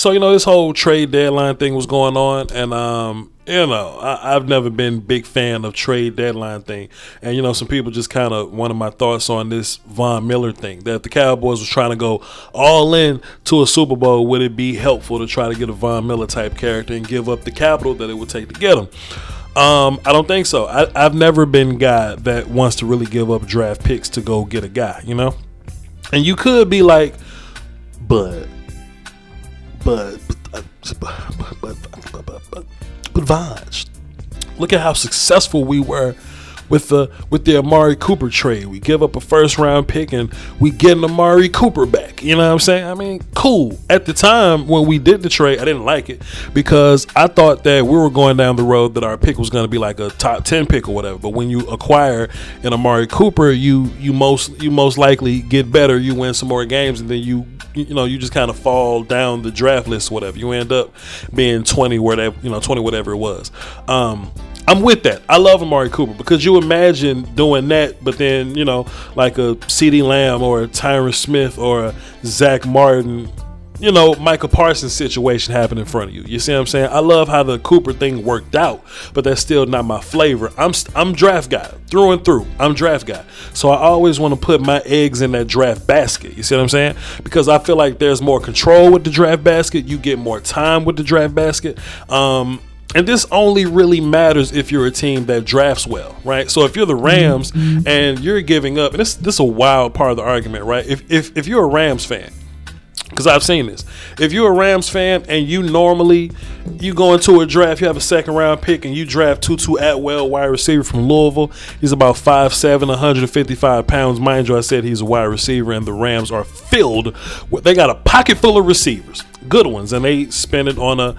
So, this whole trade deadline thing was going on, and I've never been a big fan of trade deadline thing. And, some people just kind of wanted my thoughts on this Von Miller thing, that if the Cowboys was trying to go all in to a Super Bowl, would it be helpful to try to get a Von Miller type character and give up the capital that it would take to get him? I don't think so. I've never been a guy that wants to really give up draft picks to go get a guy, And you could be like, but Voch, look at how successful we were with the Amari Cooper trade. We give up a first round pick and we get an Amari Cooper back. You know what I'm saying? I mean, cool. At the time when we did the trade, I didn't like it because I thought that we were going down the road that our pick was going to be like a top 10 pick or whatever. But when you acquire an Amari Cooper, you most likely get better. You win some more games, and then you just kind of fall down the draft list or whatever. You end up being 20 whatever it was. I'm with that. I love Amari Cooper because you imagine doing that, but then, like a CeeDee Lamb or a Tyron Smith or a Zach Martin, Micah Parsons situation happen in front of you. You see what I'm saying? I love how the Cooper thing worked out, but that's still not my flavor. I'm draft guy through and through. I'm draft guy. So I always want to put my eggs in that draft basket. You see what I'm saying? Because I feel like there's more control with the draft basket. You get more time with the draft basket. And this only really matters if you're a team that drafts well, right? So if you're the Rams and you're giving up, and this is a wild part of the argument, right? If you're a Rams fan, because I've seen this, if you're a Rams fan and you go into a draft, you have a second round pick and you draft Tutu Atwell, wide receiver from Louisville. He's about 5'7", 155 pounds. Mind you, I said he's a wide receiver, and the Rams are filled with, they got a pocket full of receivers, good ones, and they spend it on a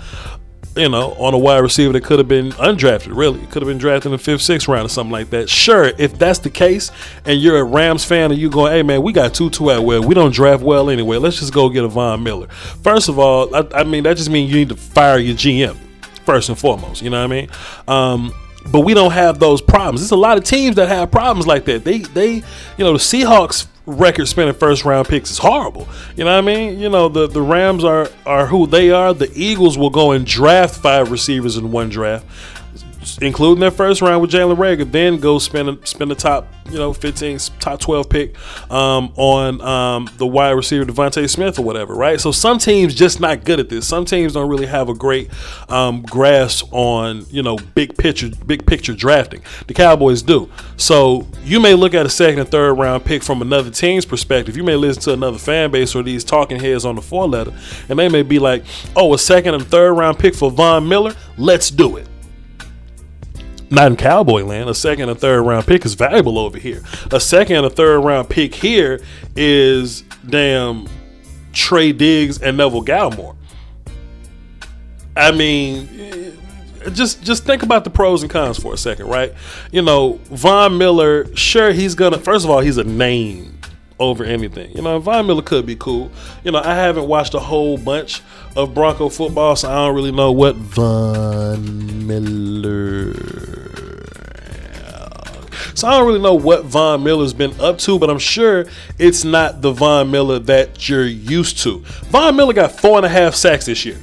wide receiver that could have been undrafted, really. It could have been drafted in the 5th, 6th round or something like that. Sure, if that's the case and you're a Rams fan and you going, hey, man, we got Tutu Atwell. We don't draft well anyway. Let's just go get a Von Miller. First of all, I mean, that just means you need to fire your GM first and foremost. You know what I mean? But we don't have those problems. There's a lot of teams that have problems like that. They the Seahawks record spending first round picks is horrible. You know what I mean? The Rams are who they are. The Eagles will go and draft 5 receivers in one draft, including their first round with Jalen Reagor, then go spend the top 15, top 12 pick on the wide receiver Devontae Smith or whatever, right? So some teams just not good at this. Some teams don't really have a great grasp on big picture drafting. The Cowboys do. So you may look at a second and third round pick from another team's perspective. You may listen to another fan base or these talking heads on the 4-letter, and they may be like, oh, a second and third round pick for Von Miller, let's do it. Not in Cowboy land. A second and third round pick is valuable over here. A second and a third round pick here is damn Trey Diggs and Neville Gallimore. I mean, just think about the pros and cons for a second, right? Von Miller, sure, first of all, he's a name over anything. Von Miller could be cool. I haven't watched a whole bunch of Bronco football, so I don't really know what Von Miller. So I don't really know what Von Miller's been up to, but I'm sure it's not the Von Miller that you're used to. Von Miller got 4.5 sacks this year.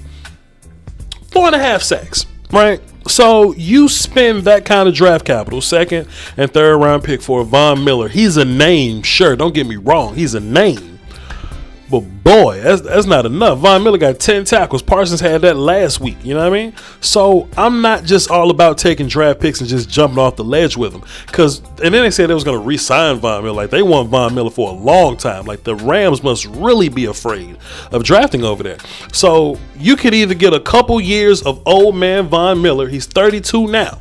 4.5 sacks, right? So you spend that kind of draft capital, second and third round pick for Von Miller. He's a name, sure. Don't get me wrong. He's a name. But boy, that's not enough. Von Miller got 10 tackles. Parsons had that last week. You know what I mean? So I'm not just all about taking draft picks and just jumping off the ledge with them. And then they said they was going to re-sign Von Miller. Like, they want Von Miller for a long time. Like, the Rams must really be afraid of drafting over there. So you could either get a couple years of old man Von Miller. He's 32 now.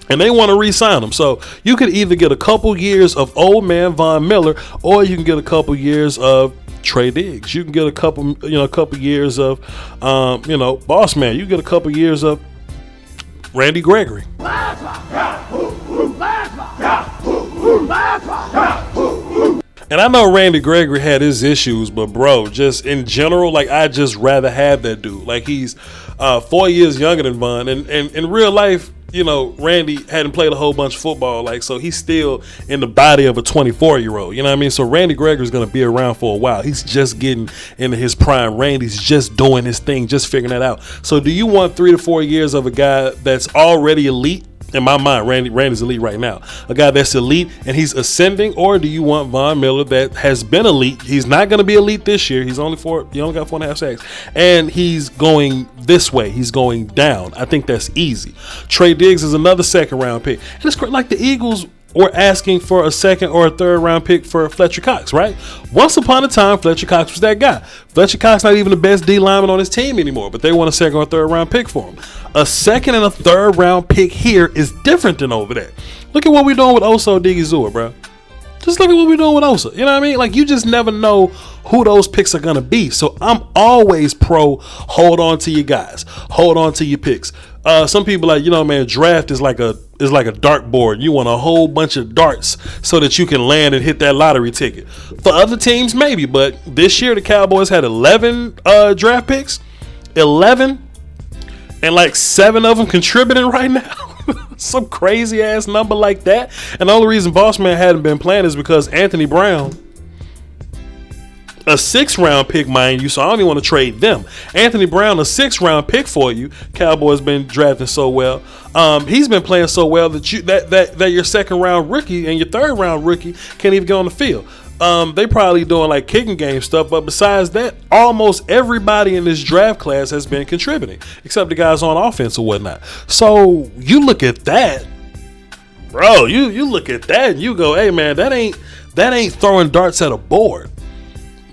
And they want to re-sign him. So you could either get a couple years of old man Von Miller, or you can get a couple years of Trey Diggs. You can get a couple years of, boss man. You get a couple years of Randy Gregory. And I know Randy Gregory had his issues, but bro, just in general, like, I just rather have that dude. Like, he's 4 years younger than Von. And in real life, you know, Randy hadn't played a whole bunch of football, like, so he's still in the body of a 24-year-old. You know what I mean? So Randy Gregory's going to be around for a while. He's just getting into his prime. Randy's just doing his thing, just figuring that out. So do you want 3 to 4 years of a guy that's already elite? In my mind, Randy's elite right now. A guy that's elite and he's ascending, or do you want Von Miller that has been elite? He's not going to be elite this year. He only got 4.5 sacks, and he's going this way. He's going down. I think that's easy. Trey Diggs is another second round pick, and it's like the Eagles were asking for a second or a third round pick for Fletcher Cox, right? Once upon a time, Fletcher Cox was that guy. Fletcher Cox not even the best D lineman on his team anymore, but they want a second or third round pick for him. A second and a third round pick here is different than over there. Look at what we're doing with Oso Odighizuwa, bro. Just look at what we're doing with Osa. You know what I mean? Like, you just never know who those picks are going to be. So I'm always pro hold on to your guys. Hold on to your picks. Some people like, you know, man, draft is like a dartboard. You want a whole bunch of darts so that you can land and hit that lottery ticket. For other teams, maybe. But this year, the Cowboys had 11 draft picks. 11. And like 7 of them contributing right now. Some crazy ass number like that. And the only reason Bossman hadn't been playing is because Anthony Brown, a 6th round pick, mind you, so I don't even want to trade them. Anthony Brown, a 6th round pick for you. Cowboys been drafting so well. He's been playing so well that that your 2nd round rookie and your 3rd round rookie can't even get on the field. They probably doing like kicking game stuff, but besides that, almost everybody in this draft class has been contributing, except the guys on offense or whatnot. So you look at that, bro. You look at that and you go, hey man, that ain't throwing darts at a board.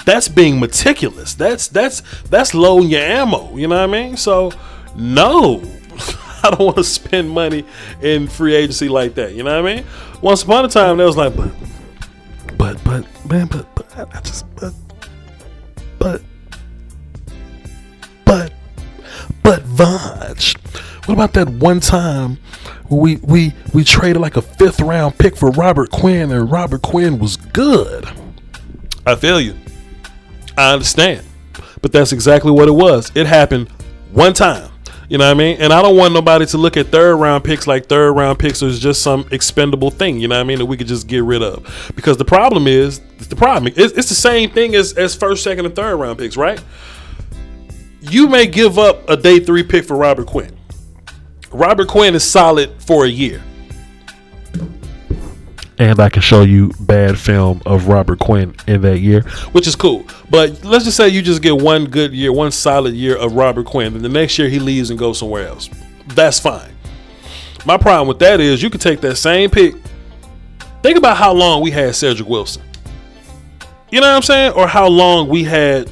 That's being meticulous. That's loading your ammo. You know what I mean? So no, I don't want to spend money in free agency like that. You know what I mean? Once upon a time, there was like, but Voch. What about that one time we traded like a 5th round pick for Robert Quinn, and Robert Quinn was good? I feel you. I understand. But that's exactly what it was. It happened one time. You know what I mean? And I don't want nobody to look at 3rd round picks like 3rd round picks is just some expendable thing, you know what I mean, that we could just get rid of. Because the problem is, it's the same thing as 1st, 2nd, and 3rd round picks, right? You may give up a day 3 pick for Robert Quinn. Robert Quinn is solid for a year. And I can show you bad film of Robert Quinn in that year, which is cool. But let's just say you just get one good year, one solid year of Robert Quinn, and the next year he leaves and goes somewhere else. That's fine. My problem with that is you could take that same pick. Think about how long we had Cedric Wilson. You know what I'm saying? Or how long we had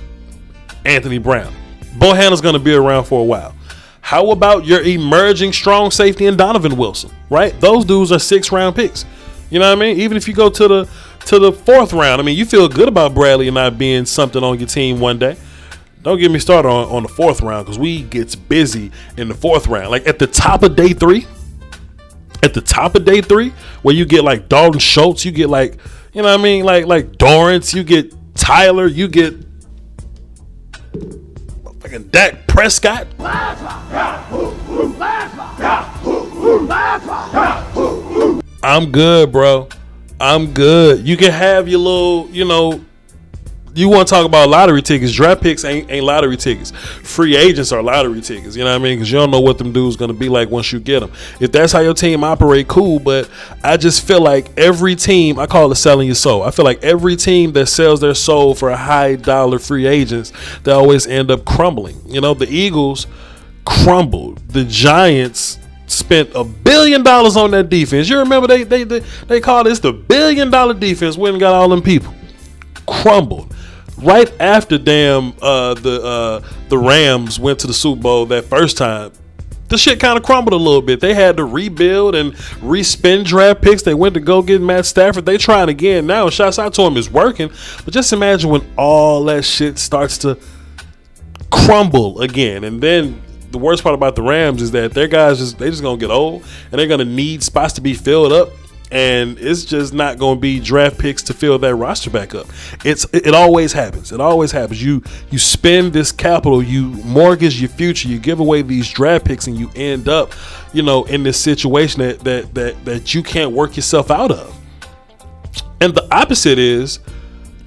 Anthony Brown. Bohanna's going to be around for a while. How about your emerging strong safety and Donovan Wilson, right? Those dudes are 6th round picks. You know what I mean? Even if you go to the 4th round, I mean, you feel good about Bradley not being something on your team one day. Don't get me started on the 4th round, because we gets busy in the 4th round. Like at the top of day 3, where you get like Dalton Schultz, you get like, you know what I mean, like Dorrance, you get Tyler, you get fucking Dak Prescott. I'm good, bro. I'm good. You can have your little, you know, you want to talk about lottery tickets. Draft picks ain't lottery tickets. Free agents are lottery tickets. You know what I mean? Because you don't know what them dudes going to be like once you get them. If that's how your team operate, cool. But I just feel like every team, I call it selling your soul. I feel like every team that sells their soul for a high dollar free agents, they always end up crumbling. You know, the Eagles crumbled. The Giants spent $1 billion on that defense. You remember they called this the $1 billion defense. Went and got all them people. Crumbled. Right after the Rams went to the Super Bowl that first time, the shit kind of crumbled a little bit. They had to rebuild and respend draft picks. They went to go get Matt Stafford. They trying again now. Shots out to him is working. But just imagine when all that shit starts to crumble again. And then the worst part about the Rams is that their guys they just gonna get old, and they're gonna need spots to be filled up. And it's just not going to be draft picks to fill that roster back up. It always happens. It always happens. You spend this capital, you mortgage your future, you give away these draft picks, and you end up, in this situation that you can't work yourself out of. And the opposite is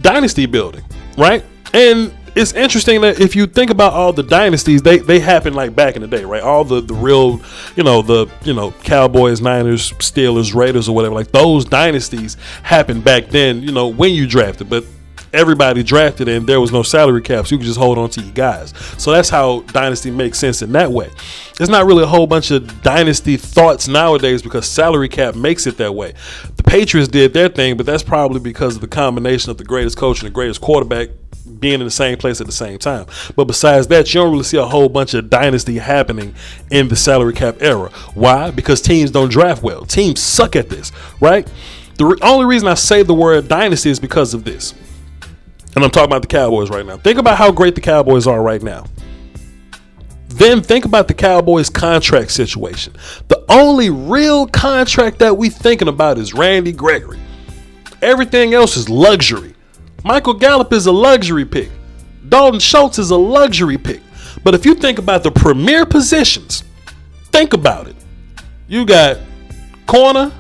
dynasty building, right? And it's interesting that if you think about all the dynasties, they happen like back in the day, right? All the real, Cowboys, Niners, Steelers, Raiders, or whatever, like those dynasties happened back then, when you drafted, but everybody drafted and there was no salary cap, so you could just hold on to your guys. So that's how dynasty makes sense in that way. There's not really a whole bunch of dynasty thoughts nowadays because salary cap makes it that way. The Patriots did their thing, but that's probably because of the combination of the greatest coach and the greatest quarterback being in the same place at the same time. But besides that, you don't really see a whole bunch of dynasty happening in the salary cap era. Why? Because teams don't draft well. Teams suck at this, right? The only reason I say the word dynasty is because of this. And I'm talking about the Cowboys right now. Think about how great the Cowboys are right now. Then think about the Cowboys' contract situation. The only real contract that we thinking about is Randy Gregory. Everything else is luxury. Michael Gallup is a luxury pick. Dalton Schultz is a luxury pick. But if you think about the premier positions, think about it. You got corner,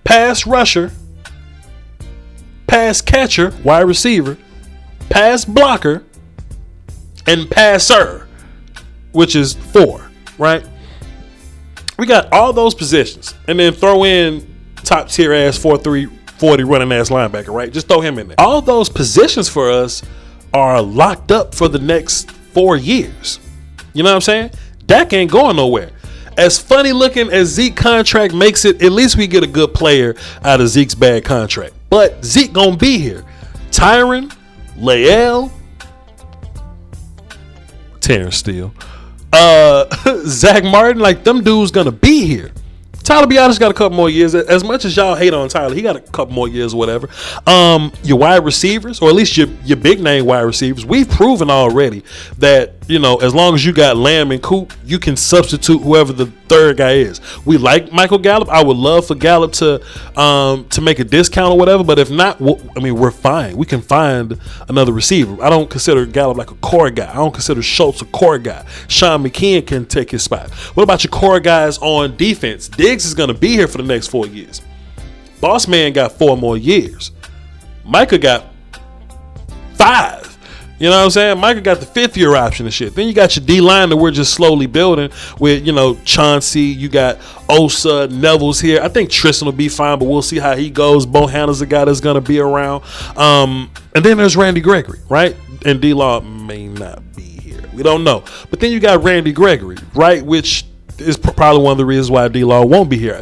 pass rusher, pass catcher, wide receiver, pass blocker, and passer, which is 4, right? We got all those positions, and then throw in top tier ass 4.3 40 running ass linebacker, right? Just throw him in there. All those positions for us are locked up for the next 4 years. You know what I'm saying? Dak ain't going nowhere. As funny looking as Zeke contract makes it, at least we get a good player out of Zeke's bad contract. But Zeke gonna be here. Tyron, Lael, Terrence Steele, Zach Martin, like them dudes gonna be here. Tyler Biotis got a couple more years. As much as y'all hate on Tyler, he got a couple more years or whatever. Your wide receivers, or at least your big name wide receivers, we've proven already that, as long as you got Lamb and Coop, you can substitute whoever the third guy is. We like Michael Gallup. I would love for Gallup to make a discount or whatever, but if not, we're fine. We can find another receiver. I don't consider Gallup like a core guy. I don't consider Schultz a core guy. Sean McKeon can take his spot. What about your core guys on defense? Diggs is going to be here for the next 4 years. Boss Man got 4 more years. Micah got 5. You know what I'm saying? Micah got the 5th year option and shit. Then you got your D-line that we're just slowly building with, Chauncey. You got Osa, Neville's here. I think Tristan will be fine, but we'll see how he goes. Bohanna's a guy that's going to be around. And then there's Randy Gregory, right? And D-Law may not be here. We don't know. But then you got Randy Gregory, right? Which is probably one of the reasons why D-Law won't be here.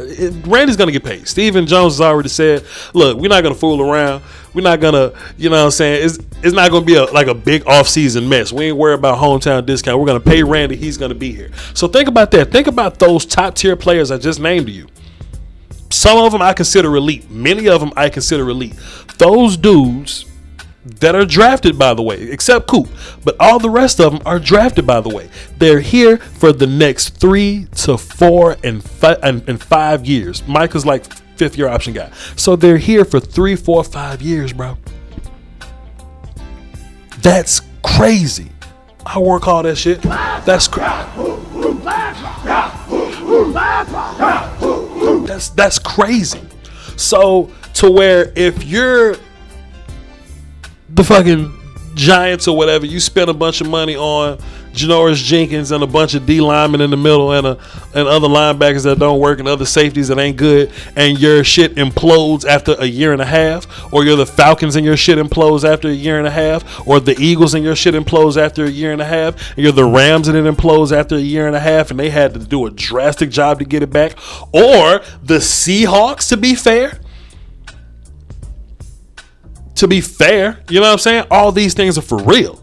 Randy's going to get paid. Stephen Jones has already said, look, we're not going to fool around. We're not going to, you know what I'm saying? It's not going to be a big off-season mess. We ain't worried about hometown discount. We're going to pay Randy. He's going to be here. So think about that. Think about those top-tier players I just named to you. Some of them I consider elite. Many of them I consider elite. Those dudes that are drafted, by the way, except Coop, but all the rest of them are drafted, by the way. They're here for the next 3 to 4 and 5 years. Micah's like 5th year option guy. So they're here for 3, 4, 5 years, bro. That's crazy. I work all that shit. That's that's crazy. So to where if you're the fucking Giants or whatever, you spend a bunch of money on Janoris Jenkins and a bunch of D linemen in the middle and other linebackers that don't work and other safeties that ain't good, and your shit implodes after a year and a half, or you're the Falcons and your shit implodes after a year and a half, or the Eagles and your shit implodes after a year and a half, and you're the Rams and it implodes after a year and a half and they had to do a drastic job to get it back, or the Seahawks, to be fair. To be fair, you know what I'm saying? All these things are for real.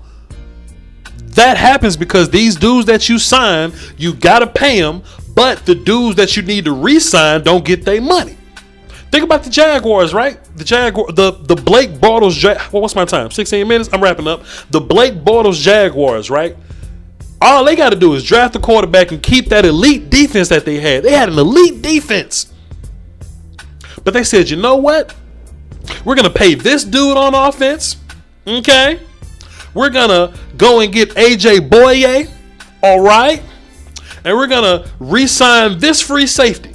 That happens because these dudes that you sign, you got to pay them, but the dudes that you need to re-sign don't get their money. Think about the Jaguars, right? The Blake Bortles, what's my time? 16 minutes? I'm wrapping up. The Blake Bortles Jaguars, right? All they got to do is draft the quarterback and keep that elite defense that they had. They had an elite defense. But they said, you know what? We're going to pay this dude on offense. Okay. We're going to go and get AJ Boye. All right. And we're going to re-sign this free safety.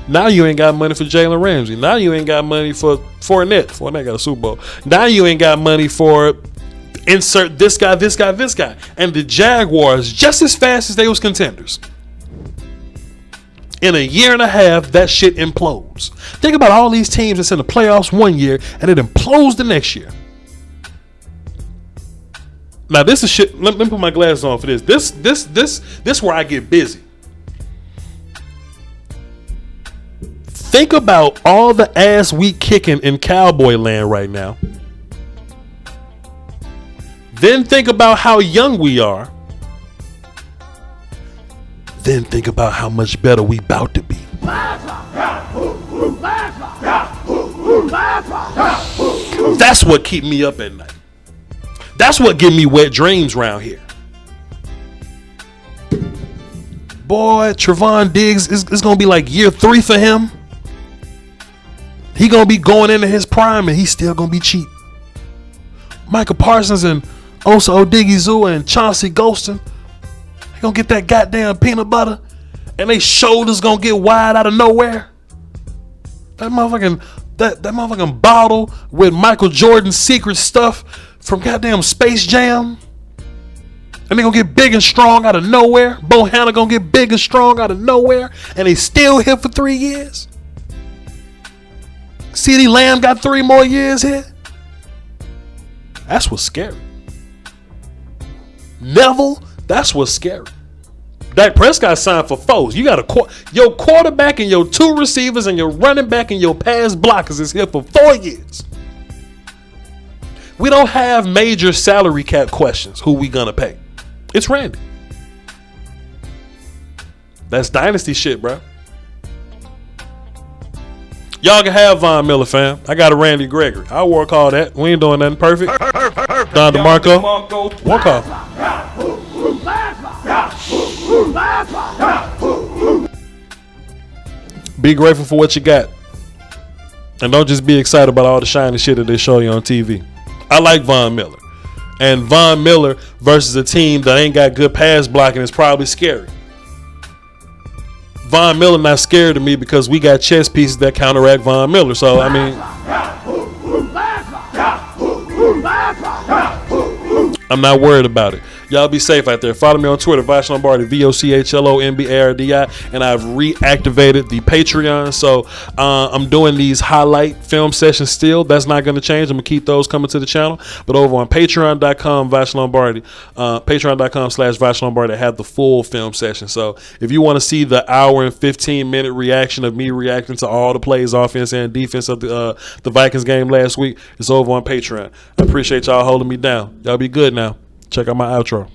Now you ain't got money for Jalen Ramsey. Now you ain't got money for Fournette. Fournette got a Super Bowl. Now you ain't got money for insert this guy, this guy, this guy. And the Jaguars, just as fast as they was contenders, in a year and a half, that shit implodes. Think about all these teams that's in the playoffs one year and it implodes the next year. Now this is shit. Let me put my glasses on for this. This where I get busy. Think about all the ass we kicking in Cowboy land right now. Then think about how young we are. Then think about how much better we about to be. That's what keep me up at night. That's what give me wet dreams around here. Boy, Trevon Diggs is going to be like year 3 for him. He going to be going into his prime and he's still going to be cheap. Michael Parsons and Osa Odigizua and Chauncey Golston, they going to get that goddamn peanut butter and they shoulders going to get wide out of nowhere. That motherfucking bottle with Michael Jordan's secret stuff from goddamn Space Jam. And they gonna get big and strong out of nowhere. Bohanna gonna get big and strong out of nowhere. And they still here for 3 years. CeeDee Lamb got 3 more years here. That's what's scary. Neville, that's what's scary. Dak Prescott signed for 4. You got your quarterback and your 2 receivers and your running back and your pass blockers is here for 4 years. We don't have major salary cap questions. Who we gonna pay? It's Randy. That's dynasty shit, bro. Y'all can have Von Miller, fam. I got a Randy Gregory. I'll work all that. We ain't doing nothing perfect. Don DeMarco. Walk off. Be grateful for what you got. And don't just be excited about all the shiny shit that they show you on TV. I like Von Miller. And Von Miller versus a team that ain't got good pass blocking is probably scary. Von Miller not scared of me because we got chess pieces that counteract Von Miller. So, I mean, I'm not worried about it. Y'all be safe out there. Follow me on Twitter, Voch Lombardi, VOCHLOMBARDI. And I've reactivated the Patreon. So I'm doing these highlight film sessions still. That's not going to change. I'm going to keep those coming to the channel. But over on patreon.com, Voch Lombardi, patreon.com/Voch Lombardi, I have the full film session. So if you want to see the hour and 15-minute reaction of me reacting to all the plays, offense and defense of the Vikings game last week, it's over on Patreon. I appreciate y'all holding me down. Y'all be good now. Check out my outro.